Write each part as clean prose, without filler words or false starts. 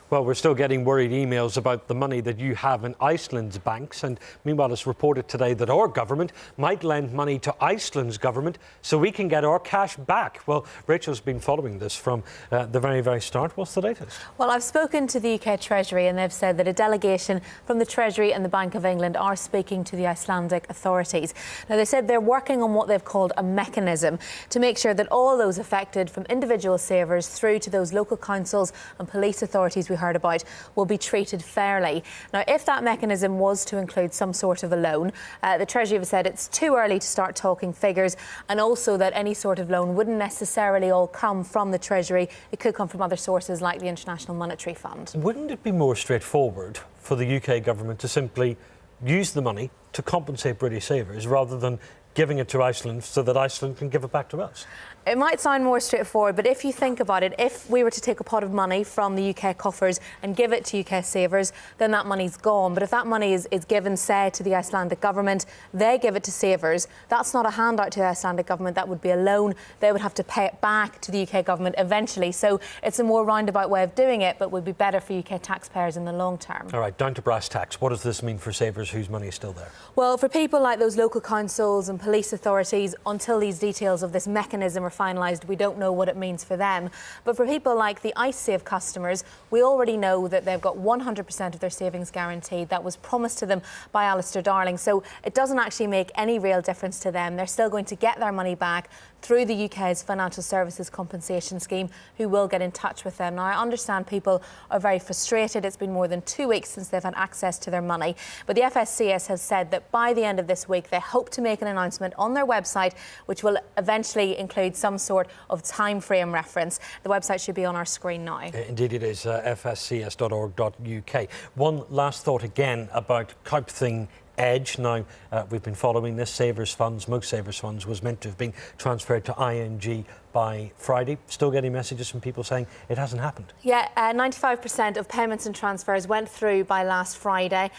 Well, we're still getting worried emails about the money that you have in Iceland's banks, and meanwhile it's reported today that our government might lend money to Iceland's government so we can get our cash back. Well, Rachel's been following this from the very start. What's the latest? Well, I've spoken to the UK Treasury and they've said that a delegation from the Treasury and the Bank of England are speaking to the Icelandic authorities. Now, they said they're working on what they've called a mechanism to make sure that all those affected, from individual savers through to those local councils and police authorities we heard about, will be treated fairly. Now, if that mechanism was to include some sort of a loan, the Treasury have said it's too early to start talking figures, and also that any sort of loan wouldn't necessarily all come from the Treasury. It could come from other sources like the International Monetary Fund. Wouldn't it be more straightforward for the UK government to simply use the money to compensate British savers rather than giving it to Iceland so that Iceland can give it back to us? It might sound more straightforward, but if you think about it, if we were to take a pot of money from the UK coffers and give it to UK savers, then that money's gone. But if that money is given, say, to the Icelandic government, they give it to savers, that's not a handout to the Icelandic government, that would be a loan. They would have to pay it back to the UK government eventually. So it's a more roundabout way of doing it, but would be better for UK taxpayers in the long term. All right, down to brass tacks. What does this mean for savers whose money is still there? Well, for people like those local councils and police authorities, until these details of this mechanism are finalised, we don't know what it means for them. But for people like the IceSave customers, we already know that they've got 100% of their savings guaranteed. That was promised to them by Alistair Darling. So it doesn't actually make any real difference to them. They're still going to get their money back through the UK's Financial Services Compensation Scheme, who will get in touch with them. Now, I understand people are very frustrated. It's been more than 2 weeks since they've had access to their money. But the FSCS has said that by the end of this week, they hope to make an announcement on their website, which will eventually include some sort of time frame reference. The website should be on our screen now. Indeed it is, fscs.org.uk. One last thought again about Kaupthing Edge. Now, we've been following this. Savers Funds, most Savers Funds, was meant to have been transferred to ING by Friday. Still getting messages from people saying it hasn't happened. Yeah, 95% of payments and transfers went through by last Friday.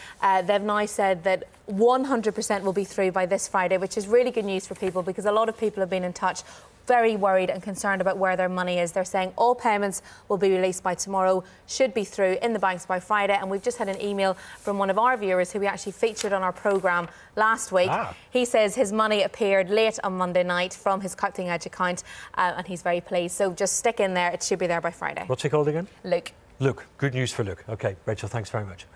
They've now said that 100% will be through by this Friday, which is really good news for people, because a lot of people have been in touch very worried and concerned about where their money is. They're saying all payments will be released by tomorrow, should be through in the banks by Friday. And we've just had an email from one of our viewers who we actually featured on our programme last week. He says his money appeared late on Monday night from his Kaupthing Edge account, and he's very pleased. So just stick in there, it should be there by Friday. What's he called again? Luke. Luke, good news for Luke. OK, Rachel, thanks very much.